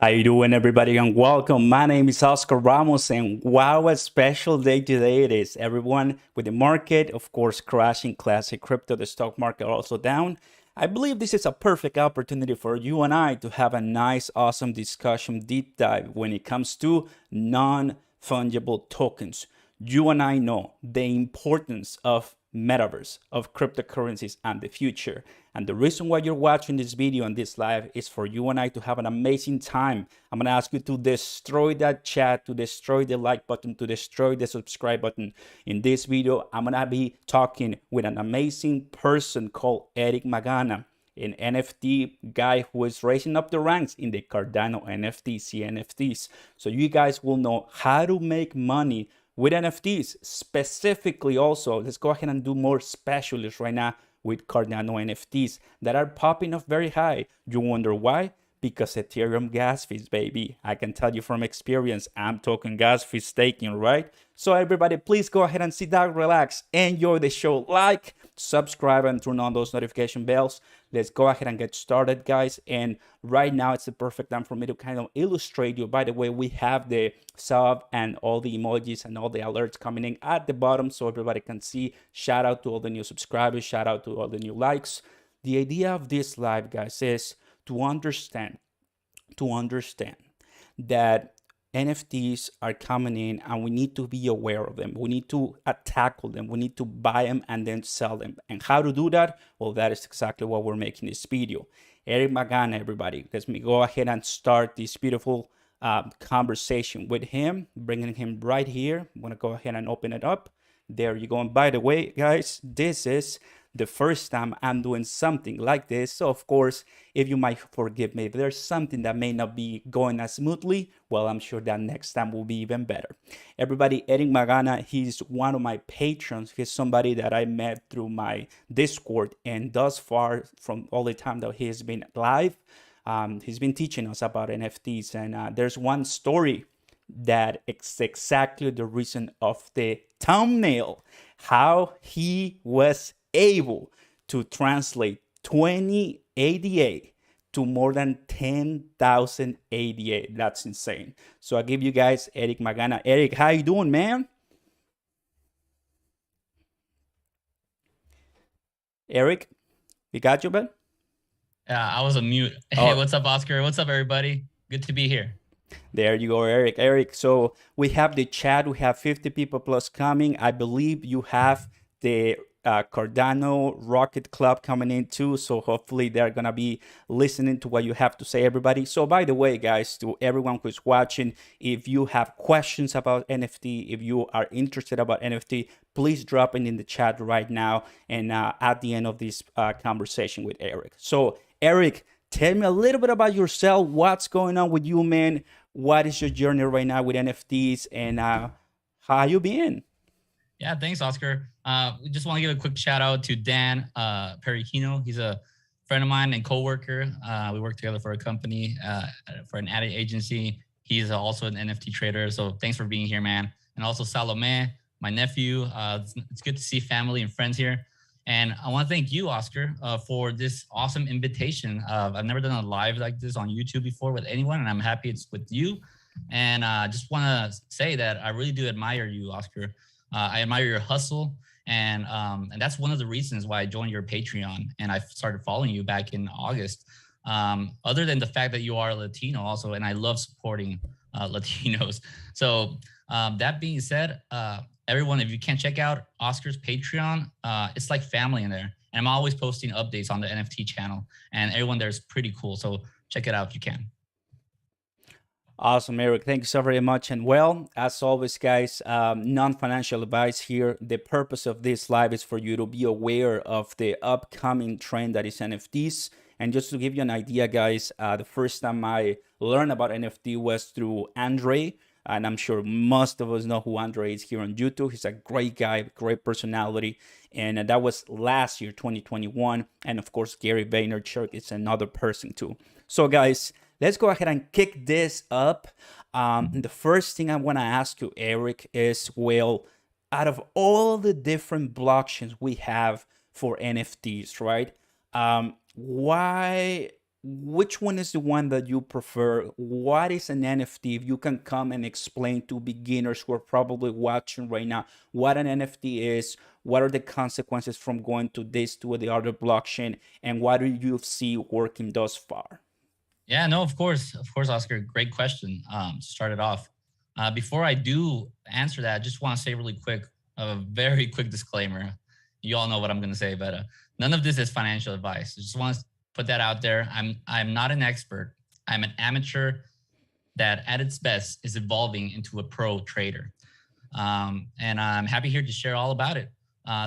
How you doing, everybody, and welcome. My name is Oscar Ramos, and wow, a special day today it is. Everyone, with the market, of course, crashing, classic crypto, the stock market also down. I believe this is a perfect opportunity for you and I to have a nice, awesome discussion, deep dive when it comes to non-fungible tokens. You and I know the importance of metaverse, of cryptocurrencies and the future. And the reason why you're watching this video and this live is for you and I to have an amazing time. I'm going to ask you to destroy that chat, to destroy the like button, to destroy the subscribe button. In this video, I'm going to be talking with an amazing person called Eric Magana, an NFT guy who is raising up the ranks in the Cardano NFTs, CNFTs. So you guys will know how to make money with NFTs. Specifically also, let's go ahead and do more specialists right now with Cardano NFTs that are popping off very high. You wonder why? Because Ethereum gas fees, baby. I can tell you from experience, I'm talking gas fee staking, right? So everybody, please go ahead and sit down, relax, enjoy the show. Like, subscribe, and turn on those notification bells. Let's go ahead and get started, guys. And right now, it's the perfect time for me to kind of illustrate you. By the way, we have the sub and all the emojis and all the alerts coming in at the bottom so everybody can see. Shout out to all the new subscribers. Shout out to all the new likes. The idea of this live, guys, is to understand that NFTs are coming in and we need to be aware of them. We need to tackle them. We need to buy them and then sell them. And how to do that? Well, that is exactly what we're making this video. Eric Magana, everybody. Let me go ahead and start this beautiful conversation with him, bringing him right here. I'm going to go ahead and open it up. There you go. And by the way, guys, this is the first time I'm doing something like this. So of course, if you might forgive me, if there's something that may not be going as smoothly, well, I'm sure that next time will be even better. Everybody, Eric Magana, he's one of my patrons. He's somebody that I met through my Discord, and thus far from all the time that he has been live, he's been teaching us about NFTs. And there's one story that is exactly the reason of the thumbnail, how he was able to translate 20 ADA to more than 10,000 ADA. That's insane. So I give you guys Eric Magana. Eric, how you doing, man? Eric, we got you, bud? Yeah, I was on mute. Hey, what's up, Oscar? What's up, everybody? Good to be here. There you go, Eric. Eric, so we have the chat. We have 50 people plus coming. I believe you have the Cardano Rocket Club coming in too. So hopefully they're going to be listening to what you have to say, everybody. So by the way, guys, to everyone who's watching, if you have questions about NFT, if you are interested about NFT, please drop it in the chat right now and at the end of this conversation with Eric. So Eric, tell me a little bit about yourself. What's going on with you, man? What is your journey right now with NFTs, and how you been? Yeah, thanks, Oscar. We just want to give a quick shout out to Dan Pericino. He's a friend of mine and coworker. We work together for a company, for an ad agency. He's also an NFT trader. So thanks for being here, man. And also Salome, my nephew. It's good to see family and friends here. And I want to thank you, Oscar, for this awesome invitation. I've never done a live like this on YouTube before with anyone, and I'm happy it's with you. And just want to say that I really do admire you, Oscar. I admire your hustle, and that's one of the reasons why I joined your Patreon, and I started following you back in August. Other than the fact that you are Latino also, and I love supporting Latinos. So that being said, everyone, if you can check out Oscar's Patreon, it's like family in there. And I'm always posting updates on the NFT channel, and everyone there is pretty cool. So check it out if you can. Awesome, Eric. Thank you so very much. And well, as always, guys, non-financial advice here. The purpose of this live is for you to be aware of the upcoming trend that is NFTs. And just to give you an idea, guys, the first time I learned about NFT was through Andre. And I'm sure most of us know who Andre is here on YouTube. He's a great guy, great personality. And that was last year, 2021. And of course, Gary Vaynerchuk is another person too. So guys, let's go ahead and kick this up. The first thing I want to ask you, Eric, is, well, out of all the different blockchains we have for NFTs, right? Why which one is the one that you prefer? What is an NFT? If you can come and explain to beginners who are probably watching right now what an NFT is, what are the consequences from going to this to the other blockchain, and what do you see working thus far? Yeah, no, of course, Oscar. Great question. To start it off, before I do answer that, I just want to say really quick, a very quick disclaimer. You all know what I'm going to say, but none of this is financial advice. I just want to put that out there. I'm not an expert. I'm an amateur that, at its best, is evolving into a pro trader. And I'm happy here to share all about it.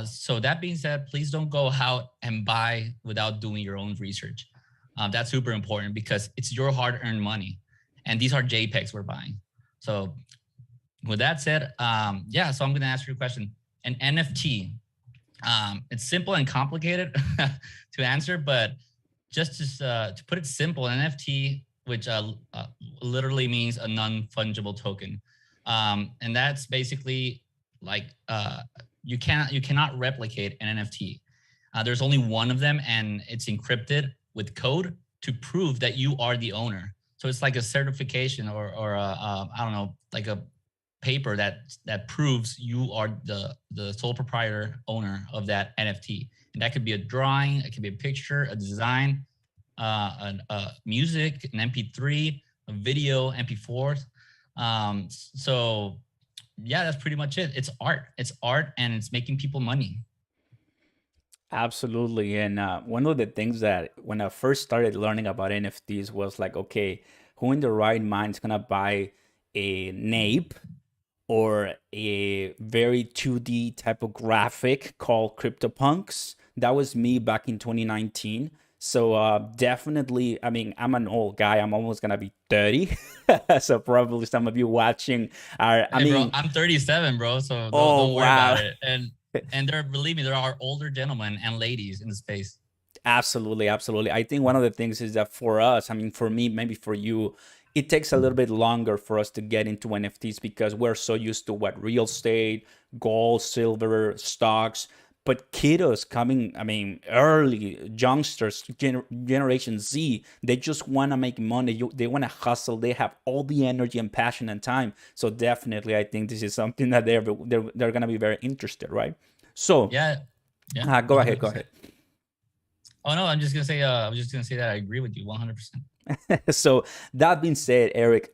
So that being said, please don't go out and buy without doing your own research. That's super important because it's your hard-earned money, and these are JPEGs we're buying. So with that said, yeah, so I'm going to ask you a question. An NFT, it's simple and complicated to answer, but just to put it simple, an NFT, which literally means a non-fungible token. And that's basically like you cannot replicate an NFT. There's only one of them, and it's encrypted with code to prove that you are the owner. So it's like a certification or I don't know, like a paper that proves you are the sole proprietor owner of that NFT. And that could be a drawing, it could be a picture, a design, music, an MP3, a video, MP4. So yeah, that's pretty much it. It's art. It's art, and it's making people money. Absolutely. And one of the things that when I first started learning about NFTs was like, okay, who in the right mind is gonna buy a nape or a very 2D type of graphic called CryptoPunks? That was me back in 2019. So definitely, I mean, I'm an old guy. I'm almost gonna be 30. So probably some of you watching are, I Hey, bro, mean, I'm 37, bro. So oh don't worry wow. about it. And there, believe me, there are older gentlemen and ladies in the space. Absolutely, absolutely. I think one of the things is that for us, I mean, for me, maybe for you, it takes a little bit longer for us to get into NFTs because we're so used to what real estate, gold, silver, stocks. But kiddos coming, I mean, early youngsters, Generation Z, they just want to make money. They want to hustle. They have all the energy and passion and time. So definitely, I think this is something that they're going to be very interested, right? So Yeah, yeah, go ahead, go 100%. ahead. Oh no, I'm just gonna say, I was just gonna say that I agree with you 100%. So that being said, Eric,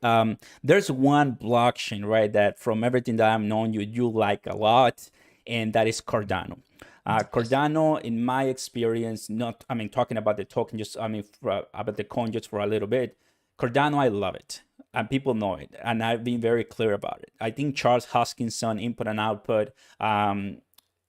there's one blockchain, right, that from everything that I've known you, you like a lot, and that is Cardano. Yes. Cardano, in my experience, not, I mean, talking about the token, just, I mean, about the coin just for a little bit, Cardano, I love it. And people know it. And I've been very clear about it. I think Charles Hoskinson, input and output,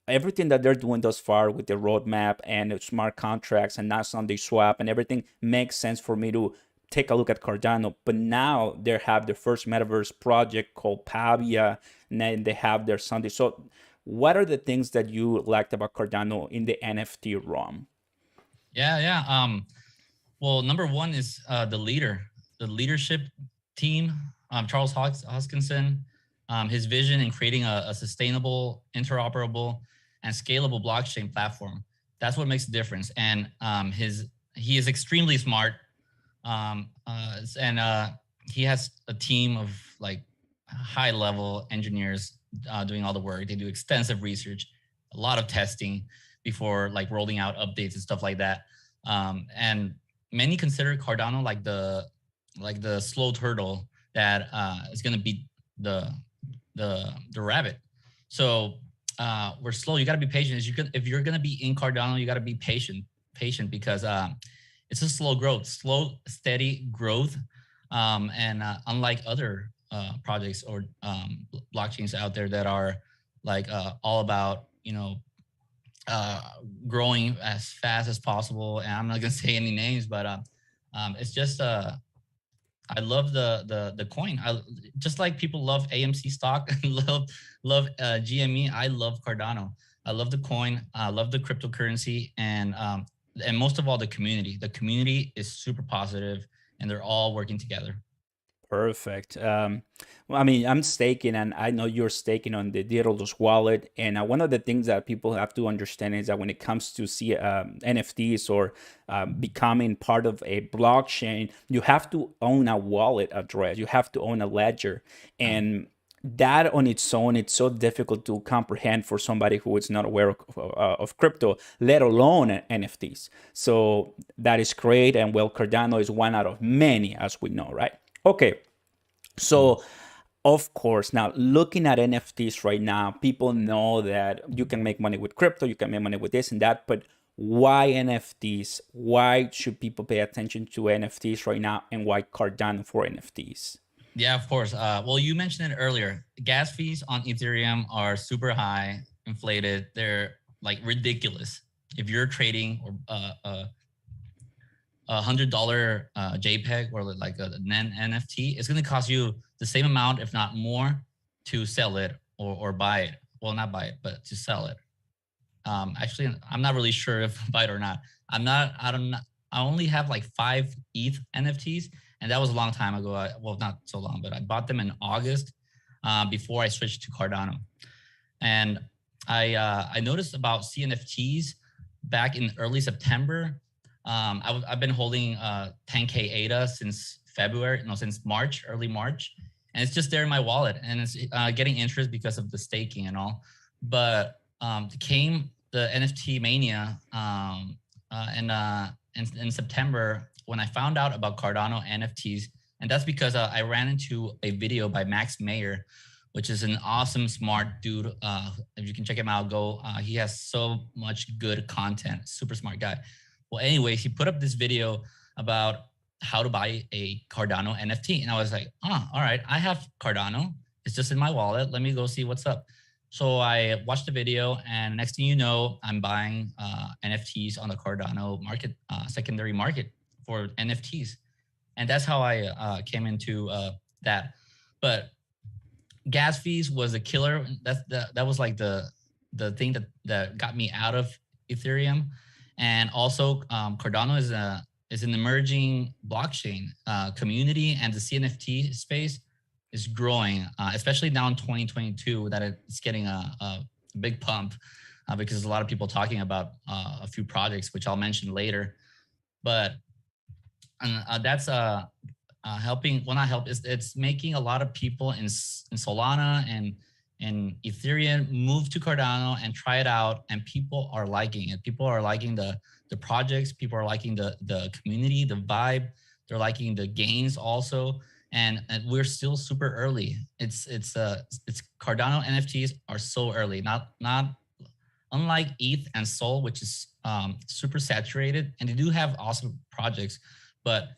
everything that they're doing thus far with the roadmap and the smart contracts and not Sunday swap and everything makes sense for me to take a look at Cardano. But now they have their first metaverse project called Pavia, and then they have their Sunday. So, what are the things that you liked about Cardano in the NFT realm? Yeah, yeah. Well, number one is the leadership team. Charles Hoskinson, his vision in creating a sustainable, interoperable, and scalable blockchain platform. That's what makes the difference. And he is extremely smart, and he has a team of like high level engineers doing all the work. They do extensive research, a lot of testing before like rolling out updates and stuff like that. And many consider Cardano like the slow turtle that is going to beat the rabbit. So we're slow. You got to be patient. If you're going to be in Cardano, you got to be patient because it's a slow growth, slow, steady growth. And unlike other projects or blockchains out there that are like all about, uh, growing as fast as possible. And I'm not gonna say any names, but it's just I love the coin. I just like people love AMC stock and love GME. I love Cardano. I love the coin. I love the cryptocurrency, and most of all the community. The community is super positive, and they're all working together. Perfect. Well, I mean, I'm staking, and I know you're staking on the Daedalus wallet. And one of the things that people have to understand is that when it comes to see NFTs or becoming part of a blockchain, you have to own a wallet address. You have to own a ledger, Um, and that on its own, it's so difficult to comprehend for somebody who is not aware of crypto, let alone NFTs. So that is great, and well, Cardano is one out of many, as we know, right? Okay, so yes. of course, now looking at NFTs right now, people know that you can make money with crypto, you can make money with this and that, but why NFTs? Why should people pay attention to NFTs right now, and why Cardano for NFTs? Yeah, of course. Well, you mentioned it earlier. Gas fees on Ethereum are super high, inflated. They're like ridiculous. If you're trading or $100 JPEG or like a NFT, it's going to cost you the same amount, if not more, to sell it or buy it. Well, not buy it, but to sell it. Actually, I'm not really sure if buy it or not. I don't know. I only have like 5 ETH NFTs, and that was a long time ago. Well, not so long, but I bought them in August before I switched to Cardano. And I noticed about CNFTs back in early September. I've been holding 10K ADA since February, no, since March, early March, and it's just there in my wallet, and it's getting interest because of the staking and all. But came the NFT mania in September when I found out about Cardano NFTs, and that's because I ran into a video by Max Mayer, which is an awesome, smart dude. If you can check him out, go. He has so much good content. Super smart guy. Well, anyways, he put up this video about how to buy a Cardano NFT, and I was like, oh, all right, I have Cardano. It's just in my wallet. Let me go see what's up. So I watched the video, and next thing you know, I'm buying NFTs on the Cardano market, secondary market for NFTs, and that's how I came into that. But gas fees was a killer. That was like the thing that got me out of Ethereum, and also Cardano is an emerging blockchain community, and the CNFT space is growing, especially now in 2022 that it's getting a big pump because there's a lot of people talking about a few projects, which I'll mention later. But that's helping. Well, not help. It's making a lot of people in Solana and Ethereum move to Cardano and try it out, and people are liking it. People are liking the projects. People are liking the community, the vibe. They're liking the gains also, and we're still super early. It's Cardano NFTs are so early. Not unlike ETH and Sol, which is super saturated, and they do have awesome projects, but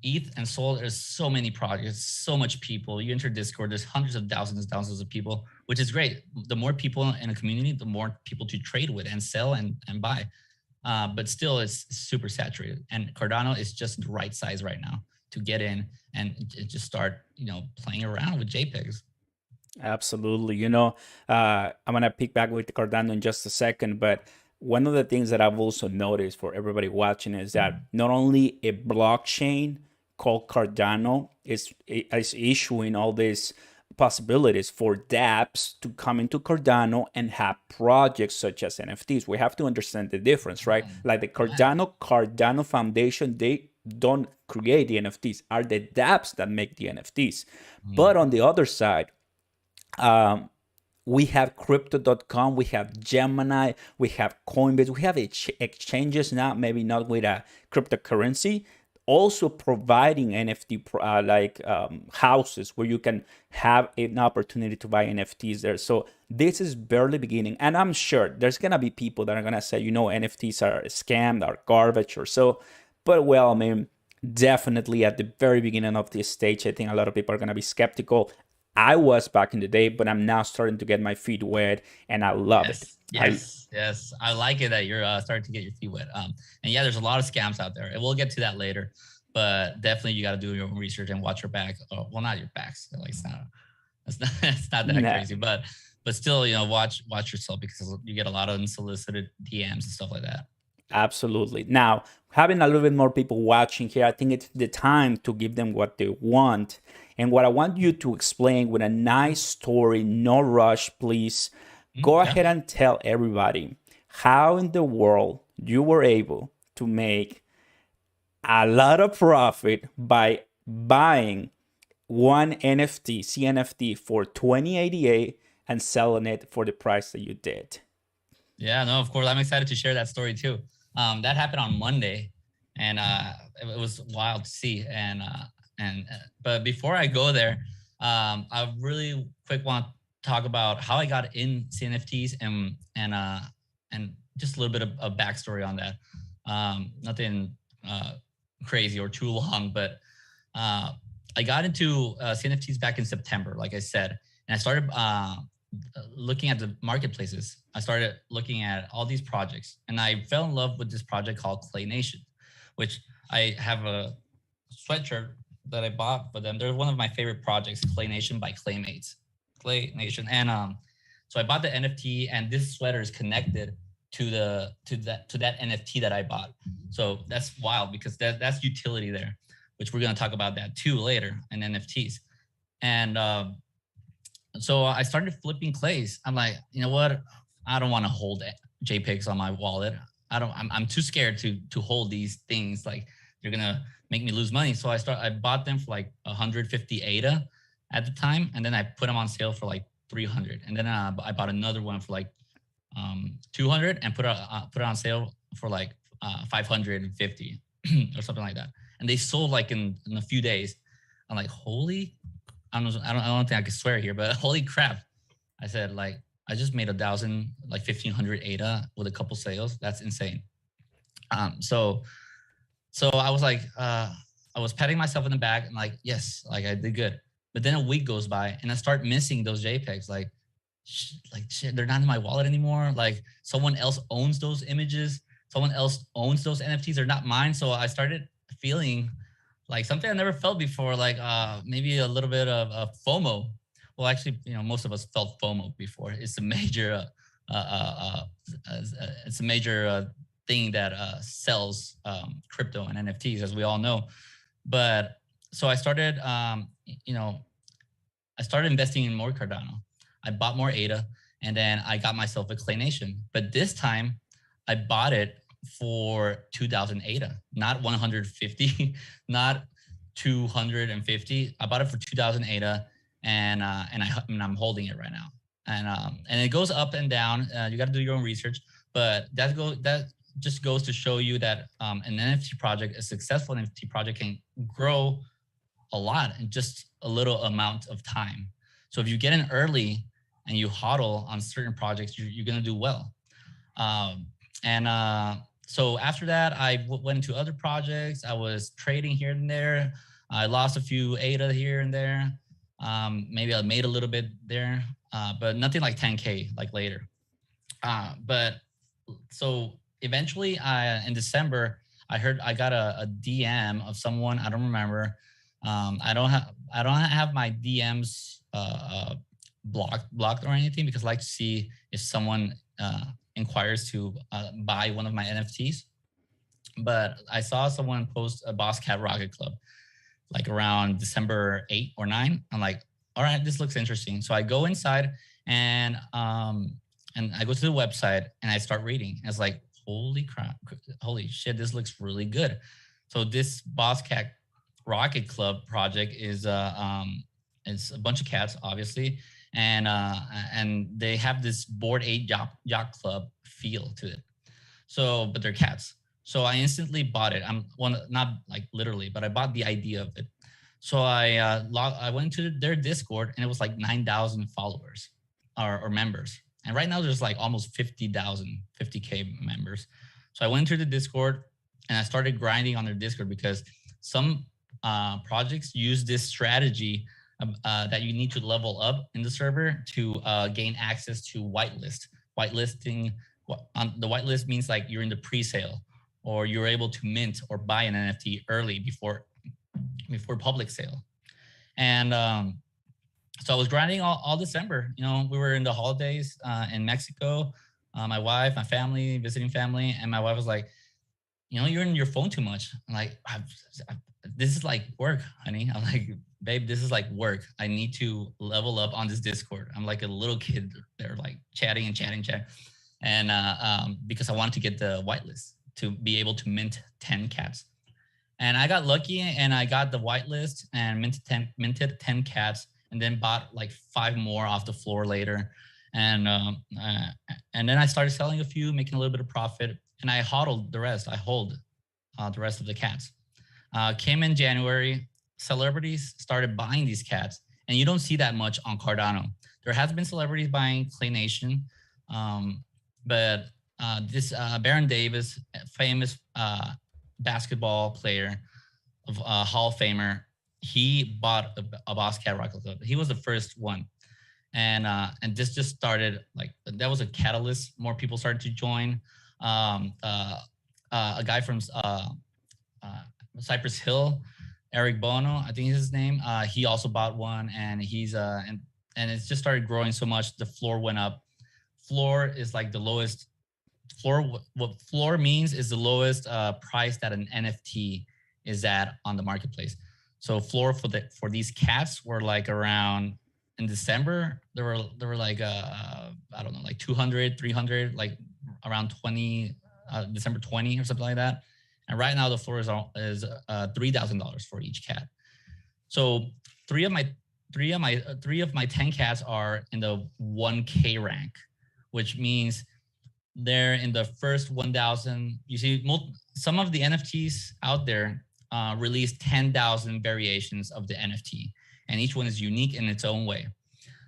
ETH and Sol, there's so many projects, so much people. You enter Discord, there's hundreds of thousands of people, which is great. The more people in a community, the more people to trade with and sell and buy. But still, it's super saturated. And Cardano is just the right size right now to get in and just start, playing around with JPEGs. Absolutely. I'm going to pick back with Cardano in just a second, but one of the things that I've also noticed for everybody watching is that not only a blockchain called Cardano is issuing all these possibilities for dApps to come into Cardano and have projects such as NFTs. We have to understand the difference, right? Like the Cardano Foundation, they don't create the NFTs, are the dApps that make the NFTs. But on the other side, we have crypto.com, we have Gemini, we have Coinbase, we have exchanges now, maybe not with a cryptocurrency, also providing NFT houses where you can have an opportunity to buy NFTs there. So this is barely beginning, and I'm sure there's gonna be people that are gonna say, NFTs are scammed, are garbage, or so. But well, I mean, definitely at the very beginning of this stage, I think a lot of people are gonna be skeptical. I was back in the day, but I'm now starting to get my feet wet, and I love it. Yes. I like it that you're starting to get your feet wet. And yeah, there's a lot of scams out there, and we'll get to that later. But definitely, you got to do your own research and watch your back. Well, not your backs. Like it's not that crazy, but still, watch yourself because you get a lot of unsolicited DMs and stuff like that. Absolutely. Now, having a little bit more people watching here, I think it's the time to give them what they want. And what I want you to explain with a nice story, no rush, please. Go Yeah. ahead and tell everybody how in the world you were able to make a lot of profit by buying one NFT, CNFT for 2088 and selling it for the price that you did. Yeah, no, of course. I'm excited to share that story too. That happened on Monday, and it was wild to see. But before I go there, I really quick want to talk about how I got in CNFTs and just a little bit of backstory on that. Nothing crazy or too long, but I got into CNFTs back in September, like I said, and I started looking at the marketplaces. I started looking at all these projects, and I fell in love with this project called Clay Nation, which I have a sweatshirt that I bought for them. They're one of my favorite projects, Clay Nation by Claymates. Clay Nation, and so I bought the NFT, and this sweater is connected to that NFT that I bought. So that's wild because that's utility there, which we're gonna talk about that too later in NFTs. And so I started flipping clays. I'm like, you know what? I don't want to hold JPEGs on my wallet. I'm too scared to hold these things. Like they're gonna make me lose money. So I bought them for like 150 ADA at the time, and then I put them on sale for like 300. And then I bought another one for like 200 and put it on sale for like 550 or something like that. And they sold like in a few days. I'm like, holy. I don't think I could swear here, but holy crap. I said, like, I just made 1,000, like 1,500 ADA with a couple sales. That's insane. So I was like, I was patting myself in the back and like, yes, like I did good. But then a week goes by and I start missing those JPEGs. Like shit, they're not in my wallet anymore. Like someone else owns those images. Someone else owns those NFTs. They're not mine. So I started feeling like something I never felt before, like maybe a little bit of FOMO. Well, actually, most of us felt FOMO before. It's a major, thing that sells crypto and NFTs, as we all know. But so I started, I started investing in more Cardano. I bought more ADA, and then I got myself a Clay Nation. But this time, I bought it for 2,000 ADA, not 150, not 250. I bought it for 2,000 ADA, and I'm holding it right now. And it goes up and down. You got to do your own research, but that just goes to show you that an NFT project, a successful NFT project, can grow a lot in just a little amount of time. So if you get in early and you hodl on certain projects, you're gonna do well. So after that, I went into other projects. I was trading here and there. I lost a few ADA here and there. Maybe I made a little bit there, but nothing like 10K like later. But so eventually, in December, I heard I got a DM of someone. I don't remember. I don't have my DMs blocked or anything because I like to see if someone inquires to buy one of my NFTs. But I saw someone post a Boss Cat Rocket Club like around December 8 or 9. I'm like, all right, this looks interesting. So I go inside and I go to the website and I start reading. And it's like, holy crap, holy shit, this looks really good. So this Boss Cat Rocket Club project is it's a bunch of cats, obviously, and they have this Bored Ape yacht club feel to it. So, but they're cats. So I instantly bought it. Not like literally, but I bought the idea of it. So I went to their Discord and it was like 9,000 followers or members. And right now there's like almost 50K members. So I went to the Discord and I started grinding on their Discord because some projects use this strategy that you need to level up in the server to gain access to whitelist. Whitelisting, the whitelist means like you're in the pre-sale or you're able to mint or buy an NFT early before public sale. And so I was grinding all December. We were in the holidays in Mexico. My wife, my family, visiting family, and my wife was like, you're in your phone too much. I'm like, this is like work, honey. I'm like, babe, this is like work. I need to level up on this Discord. I'm like a little kid. They're like chatting and chatting. And because I wanted to get the whitelist to be able to mint 10 cats. And I got lucky and I got the whitelist and minted 10 cats, and then bought like 5 more off the floor later. And then I started selling a few, making a little bit of profit, and I hodled the rest. I hold the rest of the cats. Came in January, celebrities started buying these cats, and you don't see that much on Cardano. There has been celebrities buying Clay Nation, but this Baron Davis, famous basketball player, of Hall of Famer, he bought a Boss Cat Rocket Club. He was the first one, and this just started like that was a catalyst. More people started to join. A guy from Cypress Hill, Eric Bono, I think is his name. He also bought one, and he's and it's just started growing so much. The floor went up. Floor is like the lowest. What floor means is the lowest price that an NFT is at on the marketplace. So floor for these cats were like around in December. There were like I don't know, like 200, 300, like around 20 December 20 or something like that. And right now the floor is $3,000 for each cat. So three of my 10 cats are in the 1K rank, which means they're in the first 1,000. You see, some of the NFTs out there release 10,000 variations of the NFT, and each one is unique in its own way.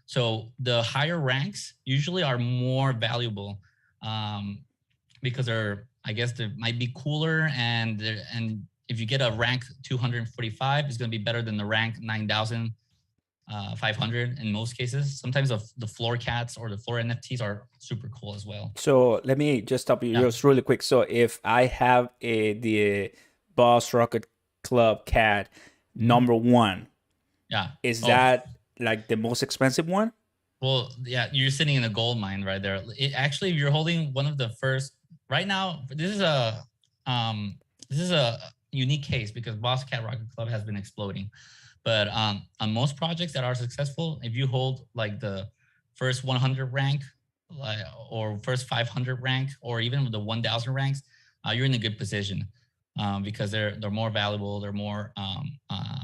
So the higher ranks usually are more valuable because they might be cooler, and if you get a rank 245, it's going to be better than the rank 9,500 in most cases. Sometimes the floor cats or the floor NFTs are super cool as well. So let me just stop you just really quick. So if I have the Boss Rocket Club cat number 1, is that like the most expensive one? Well, yeah, you're sitting in a gold mine right there. Actually, if you're holding one of the first right now, this is a unique case because Boss Cat Rocket Club has been exploding. But on most projects that are successful, if you hold like the first 100 rank, or first 500 rank, or even the 1,000 ranks, you're in a good position because they're more valuable, they're more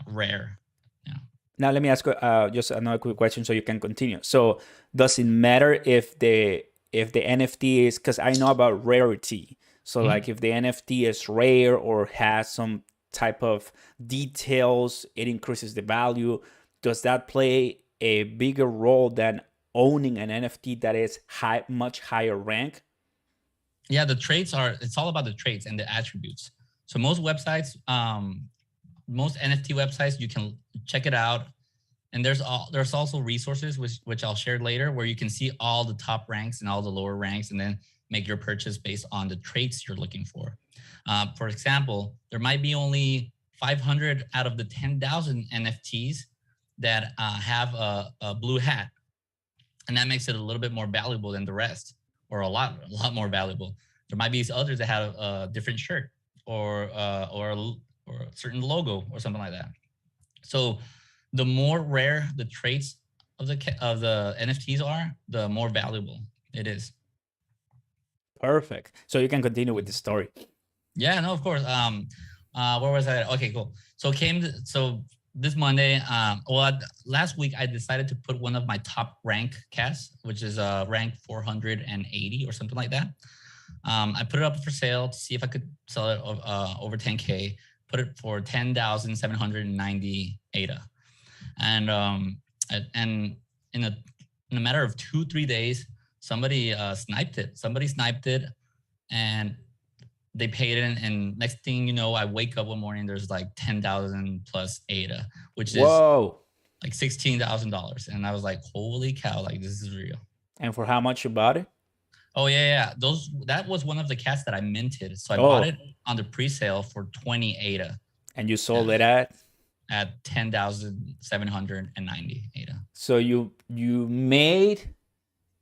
rare. Yeah. Now let me ask just another quick question so you can continue. So does it matter if the NFT is, because I know about rarity. So like if the NFT is rare or has some type of details, it increases the value. Does that play a bigger role than owning an NFT that is much higher rank? Yeah, it's all about the traits and the attributes. So most websites, most NFT websites, you can check it out. And there's also resources which I'll share later where you can see all the top ranks and all the lower ranks, and then make your purchase based on the traits you're looking for. For example, there might be only 500 out of the 10,000 NFTs that have a blue hat, and that makes it a little bit more valuable than the rest, or a lot more valuable. There might be others that have a different shirt or a certain logo or something like that. So the more rare the traits of the NFTs are, the more valuable it is. Perfect. So you can continue with the story. Yeah, no, of course. Where was I? Okay, cool. So this Monday, last week I decided to put one of my top rank cats, which is rank 480 or something like that. I put it up for sale to see if I could sell it over 10K. Put it for 10,790 ADA, and in a matter of 2-3 days, somebody sniped it. And they paid it, and next thing you know, I wake up one morning, there's like 10,000 plus ADA, which is like $16,000. And I was like, holy cow, like this is real. And for how much you bought it? Oh yeah. That was one of the cats that I minted. So I bought it on the pre-sale for 20 ADA. And you sold it at 10,790 ADA. So you made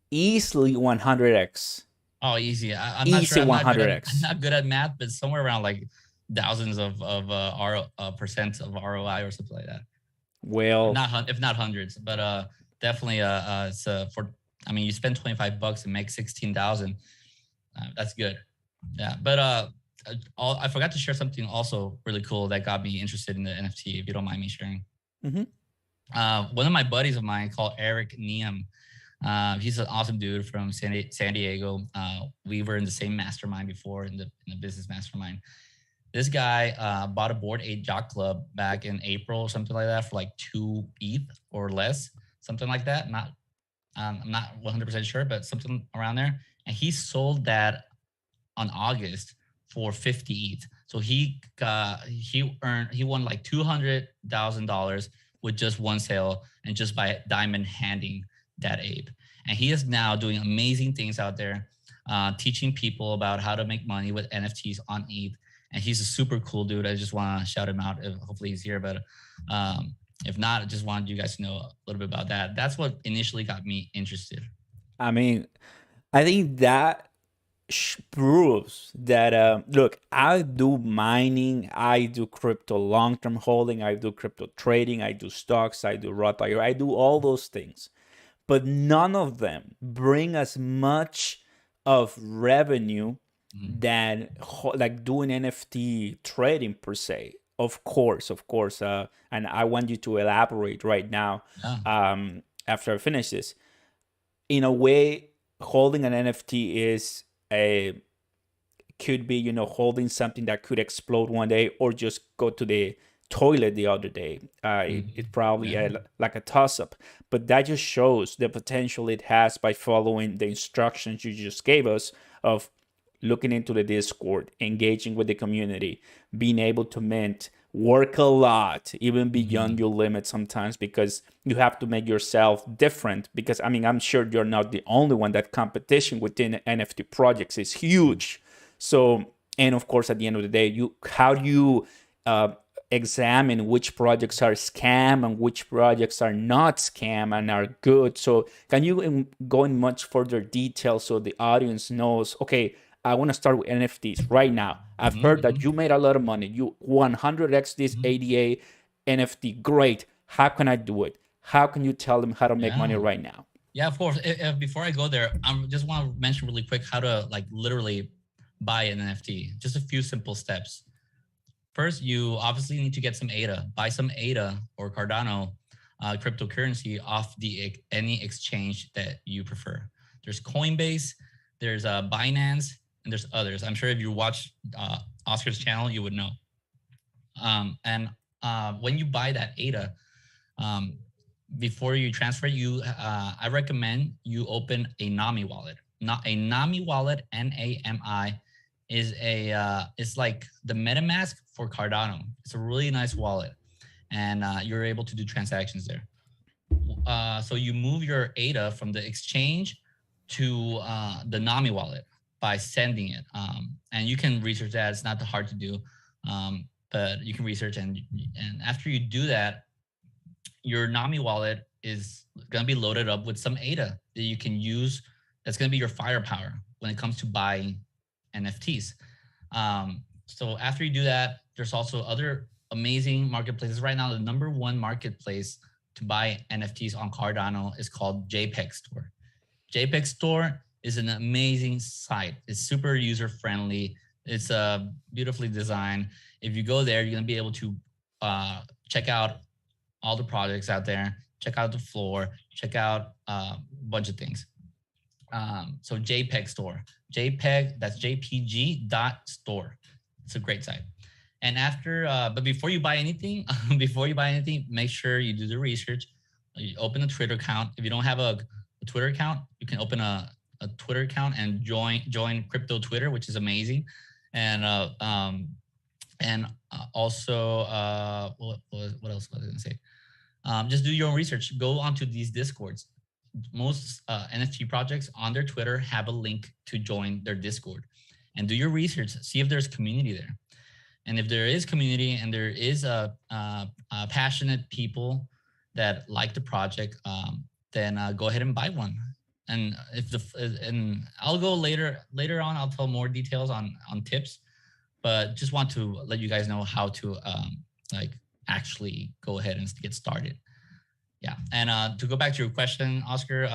easily 100x. Oh, easy. I'm not sure. Easy I'm 100x. not good at math, but somewhere around like thousands of percent of ROI or something like that. Well, If not hundreds, but definitely it's for. I mean, you spend $25 and make 16,000. That's good. Yeah, but I forgot to share something also really cool that got me interested in the NFT. If you don't mind me sharing. mm-hmm. One of my buddies of mine called Eric Neum. He's an awesome dude from San Diego. We were in the same mastermind before in the business mastermind. This guy bought a Bored Ape Yacht Club back in April or something like that for like 2 ETH or less, something like that. I'm not 100% sure, but something around there. And he sold that on August for 50 ETH. So he won like $200,000 with just one sale and just by diamond handing that ape. And he is now doing amazing things out there, teaching people about how to make money with NFTs on ETH. And he's a super cool dude. I just want to shout him out. Hopefully he's here, but if not, I just wanted you guys to know a little bit about that. That's what initially got me interested. I mean, I think that proves that look, I do mining, I do crypto long-term holding, I do crypto trading, I do stocks, I do Roth IRA, I do all those things, but none of them bring as much of revenue than like doing NFT trading per se. Of course, and I want you to elaborate right now. After I finish this, in a way, holding an NFT is a could be, holding something that could explode one day or just go to the toilet the other day. It's probably like a toss up, but that just shows the potential it has by following the instructions you just gave us of looking into the Discord, engaging with the community, being able to mint, work a lot, even beyond your limit sometimes, because you have to make yourself different. Because I mean, I'm sure you're not the only one. That competition within NFT projects is huge. So, and of course, at the end of the day, how do you examine which projects are scam and which projects are not scam and are good? So, can you go in much further detail so the audience knows? Okay, I want to start with NFTs right now. I've heard that you made a lot of money. You 100x this ADA NFT. Great. How can I do it? How can you tell them how to make money right now? Yeah, of course. Before I go there, I just want to mention really quick how to like literally buy an NFT. Just a few simple steps. First, you obviously need to get some ADA. Buy some ADA or Cardano cryptocurrency off any exchange that you prefer. There's Coinbase, there's Binance, and there's others. I'm sure if you watch Oscar's channel, you would know. When you buy that ADA, before you transfer, I recommend you open a NAMI wallet. Not a NAMI wallet, NAMI, is it's like the MetaMask for Cardano. It's a really nice wallet, and you're able to do transactions there. So you move your ADA from the exchange to the NAMI wallet by sending it. And you can research that. It's not that hard to do, but you can research. And after you do that, your NAMI wallet is going to be loaded up with some ADA that you can use. That's going to be your firepower when it comes to buying NFTs. So after you do that, there's also other amazing marketplaces. Right now, the #1 marketplace to buy NFTs on Cardano is called JPEG Store. JPEG Store is an amazing site. It's super user-friendly. It's beautifully designed. If you go there, you're going to be able to check out all the projects out there, check out the floor, check out a bunch of things. So JPEG Store. JPEG, that's JPG.store. It's a great site. And but before you buy anything, make sure you do the research. You open a Twitter account. If you don't have a Twitter account, you can open a Twitter account and join crypto Twitter, which is amazing. And also what else was I gonna say? Just do your own research. Go onto these Discords. Most NFT projects on their Twitter have a link to join their Discord, and do your research. See if there's community there, and if there is community and there is passionate people that like the project, then go ahead and buy one. and I'll go later on. I'll tell more details on tips, but just want to let you guys know how to like actually go ahead and get started. Yeah. And to go back to your question, Oscar,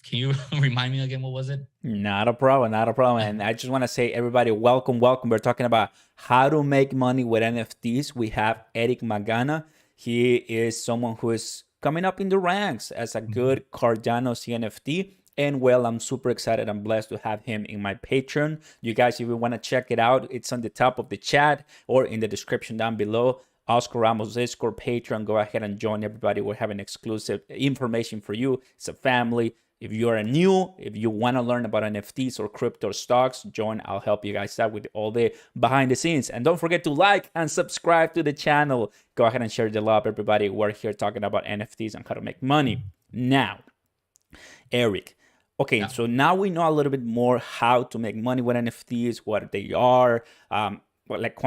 can you remind me again, what was it? Not a problem, not a problem. And I just want to say, everybody, welcome, welcome. We're talking about how to make money with NFTs. We have Eric Magana. He is someone who is coming up in the ranks as a good Cardano CNFT. And well, I'm super excited. I'm blessed to have him in my Patreon. You guys, if you want to check it out, it's on the top of the chat or in the description down below. Oscar Ramos Discord, Patreon. Go ahead and join everybody. We're having exclusive information for you. It's a family. If you are new, if you want to learn about NFTs or crypto stocks, join. I'll help you guys out with all the behind the scenes. And don't forget to like and subscribe to the channel. Go ahead and share the love, everybody. We're here talking about NFTs and how to make money. Now, Eric. Okay, yeah. So now we know a little bit more how to make money with NFTs, what they are, like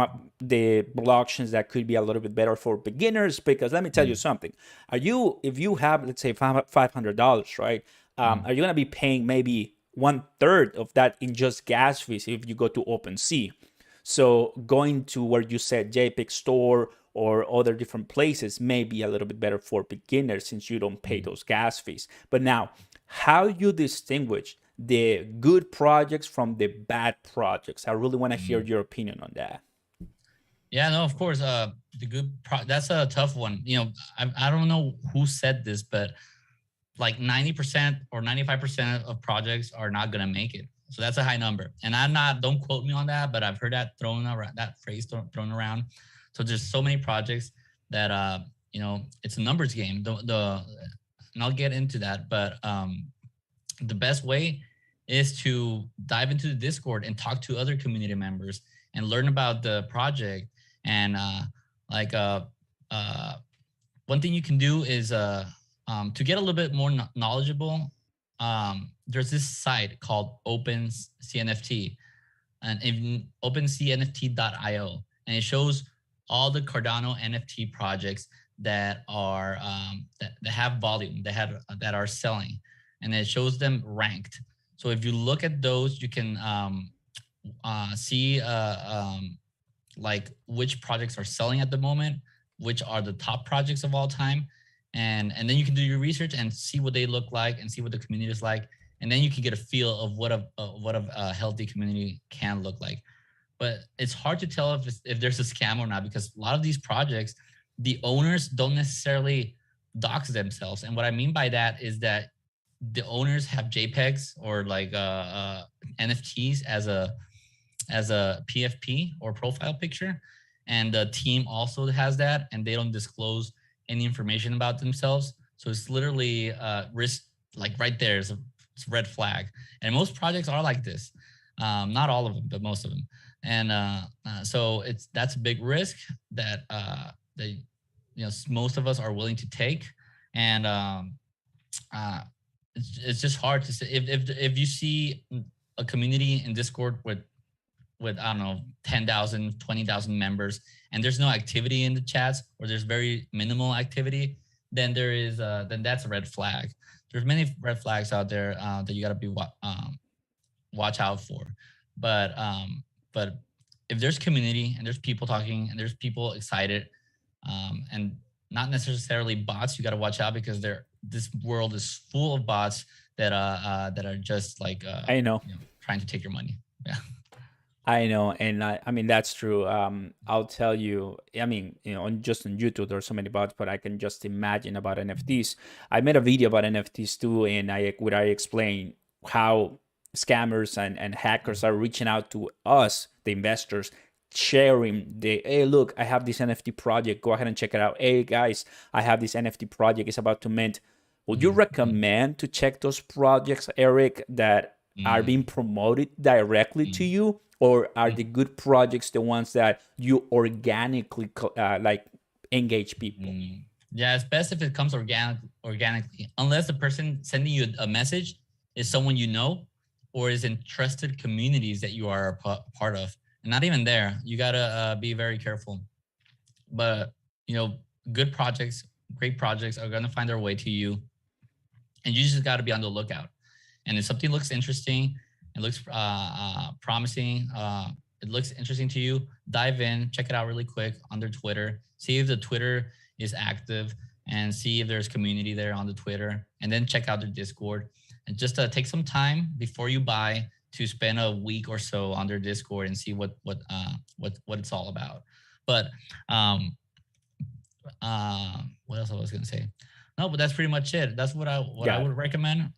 the blockchains that could be a little bit better for beginners. Because let me tell you something. If you have, let's say, $500, right? Are you gonna be paying maybe 1/3 of that in just gas fees if you go to OpenSea? So going to where you said JPEG Store or other different places may be a little bit better for beginners since you don't pay those gas fees. But now, how you distinguish the good projects from the bad projects? I really want to hear your opinion on that. Yeah, no, of course. That's a tough one. I don't know who said this, but like 90% or 95% of projects are not going to make it. So that's a high number. And don't quote me on that, but I've heard that phrase thrown around. So there's so many projects that, it's a numbers game. And I'll get into that, but the best way is to dive into the Discord and talk to other community members and learn about the project. And one thing you can do is to get a little bit more knowledgeable, there's this site called OpenCNFT, and OpenCNFT.io, and it shows all the Cardano NFT projects that are that have volume, that are selling, and it shows them ranked. So if you look at those, you can see like which projects are selling at the moment, which are the top projects of all time. And then you can do your research and see what they look like and see what the community is like. And then you can get a feel of what a healthy community can look like. But it's hard to tell if there's a scam or not, because a lot of these projects, the owners don't necessarily dox themselves. And what I mean by that is that the owners have JPEGs or like NFTs as a PFP or profile picture. And the team also has that, and they don't disclose any information about themselves. So it's literally risk, like right there. It's a red flag. And most projects are like this. Not all of them, but most of them. And so that's a big risk that most of us are willing to take. And it's just hard to say. If you see a community in Discord with I don't know 10,000, 20,000 members, and there's no activity in the chats, or there's very minimal activity, then then that's a red flag. There's many red flags out there that you got to be watch out for. But if there's community and there's people talking and there's people excited, and not necessarily bots, you got to watch out, because this world is full of bots that are just like I know, trying to take your money. Yeah. I know, and I mean that's true. I'll tell you. I mean, just on YouTube, there are so many bots, but I can just imagine about NFTs. I made a video about NFTs too, and I explain how scammers and hackers are reaching out to us, the investors, sharing hey, look, I have this NFT project. Go ahead and check it out. Hey guys, I have this NFT project. It's about to mint. Would you recommend to check those projects, Eric, that are being promoted directly to you? Or are the good projects the ones that you organically like engage people? Yeah, it's best if it comes organically, unless the person sending you a message is someone you know, or is in trusted communities that you are a part of. And not even there, you gotta be very careful. But good projects, great projects are gonna find their way to you, and you just gotta be on the lookout. And if something looks interesting, it looks promising, it looks interesting to you, dive in, check it out really quick on their Twitter, see if the Twitter is active, and see if there's community there on the Twitter, and then check out their Discord. And just take some time before you buy to spend a week or so on their Discord and see what it's all about. But what else I was gonna say? No, but that's pretty much it. That's what I would recommend.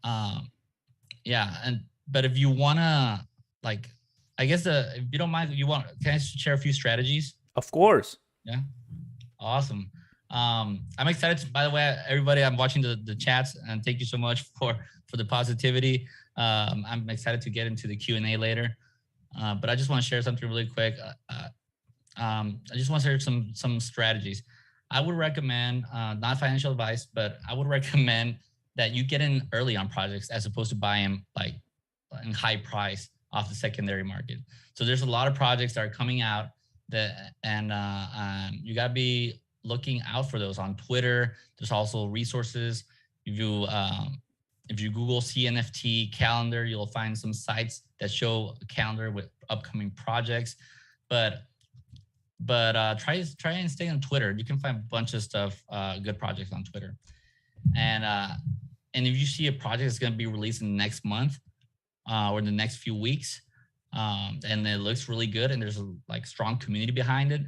Yeah, but if you wanna, like, I guess if you don't mind, can I share a few strategies? Of course. Yeah. Awesome. I'm excited by the way, everybody, I'm watching the chats, and thank you so much for the positivity. I'm excited to get into the Q&A later. But I just want to share something really quick. I just want to share some strategies. I would recommend, not financial advice, but I would recommend that you get in early on projects as opposed to buying like in high price off the secondary market. So there's a lot of projects that are coming out and you gotta be looking out for those on Twitter. There's also resources. If you Google CNFT calendar, you'll find some sites that show a calendar with upcoming projects. But try and stay on Twitter. You can find a bunch of stuff, good projects on Twitter. And if you see a project that's going to be released in the next month or the next few weeks, and it looks really good, and there's a like strong community behind it,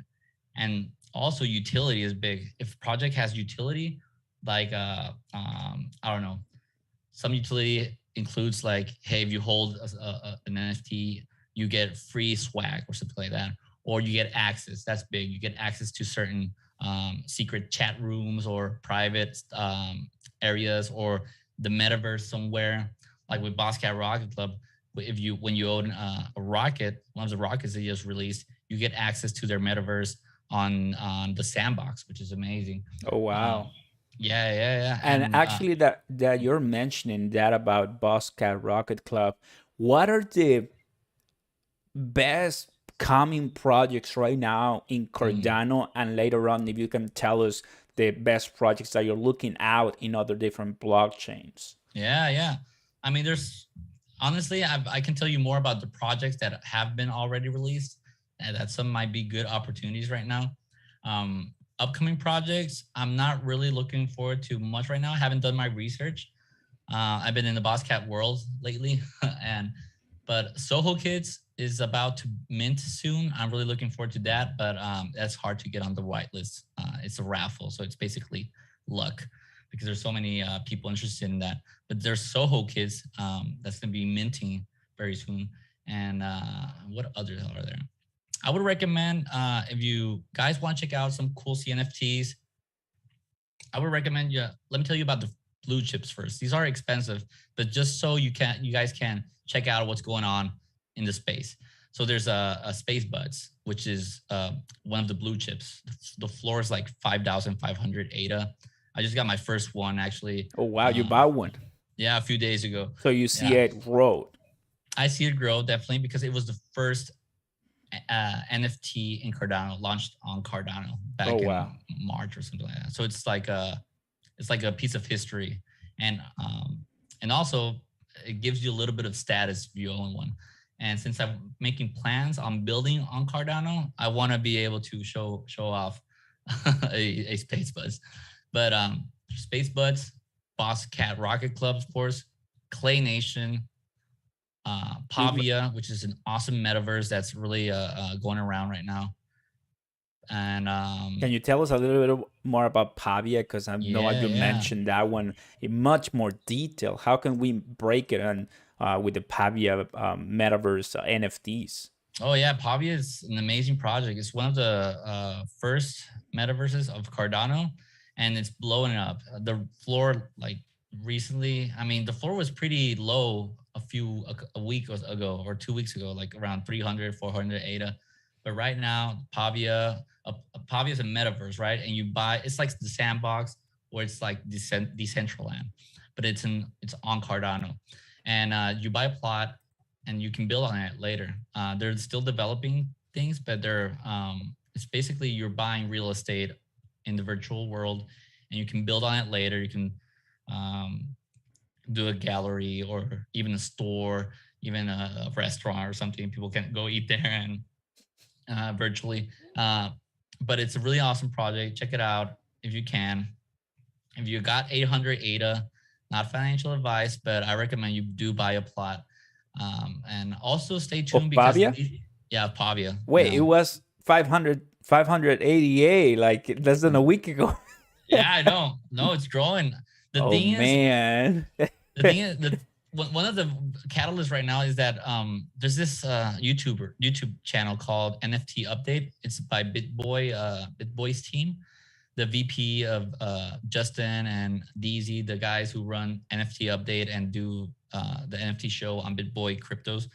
and also utility is big. If a project has utility, like I don't know, some utility includes like, hey, if you hold an NFT, you get free swag or something like that, or you get access. That's big. You get access to certain secret chat rooms or private areas, or the metaverse somewhere, like with Bosscat Rocket Club. When you own a rocket, one of the rockets they just released, you get access to their metaverse on the sandbox, which is amazing. Oh wow. Yeah. And actually, that you're mentioning that about Bosscat Rocket Club, what are the best coming projects right now in Cardano? And later on, if you can tell us the best projects that you're looking out in other different blockchains. Yeah. I mean, there's honestly, I can tell you more about the projects that have been already released, and that some might be good opportunities right now. Upcoming projects, I'm not really looking forward to much right now. I haven't done my research. I've been in the Bosscat world lately, but Soho Kids is about to mint soon. I'm really looking forward to that, but that's hard to get on the whitelist. It's a raffle, so it's basically luck because there's so many people interested in that. But there's Soho Kids that's going to be minting very soon. And what others are there? I would recommend if you guys want to check out some cool CNFTs, I would recommend let me tell you about the blue chips first. These are expensive, but just so you guys can check out what's going on in the space. So there's a Space Buds, which is one of the blue chips. The floor is like 5,500 ADA. I just got my first one actually. Oh wow, you bought one? Yeah, a few days ago. So you see it grow? I see it grow definitely because it was the first NFT in Cardano, launched on Cardano back in March or something like that. So it's like a piece of history, and also it gives you a little bit of status if you own one. And since I'm making plans on building on Cardano, I want to be able to show off a Space Buds. But Space Buds, Bosscat Rocket Club, of course, Clay Nation, Pavia, which is an awesome metaverse that's really going around right now. And can you tell us a little bit more about Pavia? Because I know you mentioned that one in much more detail. How can we break it on with the Pavia metaverse NFTs? Oh yeah, Pavia is an amazing project. It's one of the first metaverses of Cardano, and it's blowing up. The floor, like recently, I mean, the floor was pretty low a week ago or 2 weeks ago, like around 300, 400 ADA. But right now, Pavia is a metaverse, right? And you buy, it's like the sandbox, or it's like decentraland, but it's on Cardano, and you buy a plot and you can build on it later. They're still developing things, but it's basically you're buying real estate in the virtual world, and you can build on it later. You can do a gallery or even a store, even a restaurant or something. People can go eat there and virtually. But it's a really awesome project. Check it out if you can. If you got 800 ADA, not financial advice, but I recommend you do buy a plot. And also stay tuned Of because, Pavia? yeah, Pavia. Wait, it was 588, like less than a week ago. Yeah, I know. No, it's growing. The Oh thing is, man. the thing is, one of the catalysts right now is that there's this YouTube channel called NFT Update. It's by BitBoy's team, the VP of Justin and DZ, the guys who run NFT Update and do the NFT show on BitBoy Cryptos.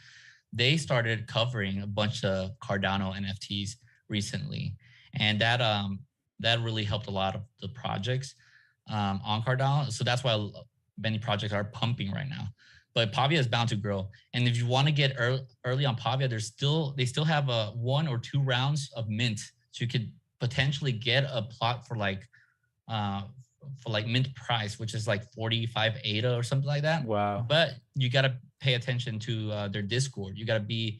They started covering a bunch of Cardano NFTs recently, and that really helped a lot of the projects on Cardano. So that's why many projects are pumping right now. But Pavia is bound to grow, and if you want to get early on Pavia, they still have a 1 or 2 rounds of mint, so you could potentially get a plot for like mint price, which is like 45 ADA or something like that. Wow. But you got to pay attention to their Discord. You got to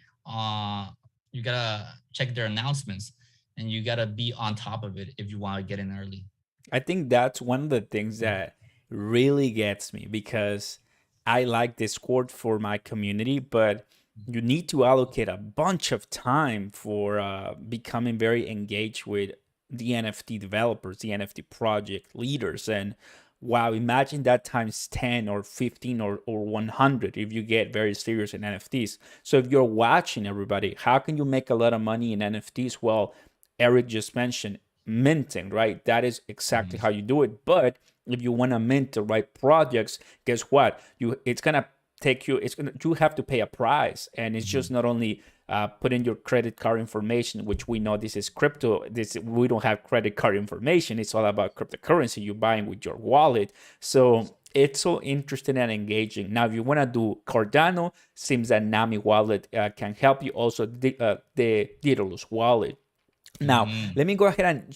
check their announcements, and you got to be on top of it if you want to get in early. I think that's one of the things that really gets me, because I like Discord for my community, but you need to allocate a bunch of time for becoming very engaged with the NFT developers, the NFT project leaders. And wow, imagine that times 10 or 15 or 100 if you get very serious in NFTs. So if you're watching, everybody, how can you make a lot of money in NFTs? Well, Eric just mentioned minting, right? That is exactly how you do it. But if you want to mint the right projects, guess what? It's gonna take you. You have to pay a price, and it's just not only put in your credit card information, which we know this is crypto. We don't have credit card information. It's all about cryptocurrency. You're buying with your wallet, so it's so interesting and engaging. Now, if you want to do Cardano, seems that Nami wallet can help you. Also, the Daedalus wallet. Now, let me go ahead and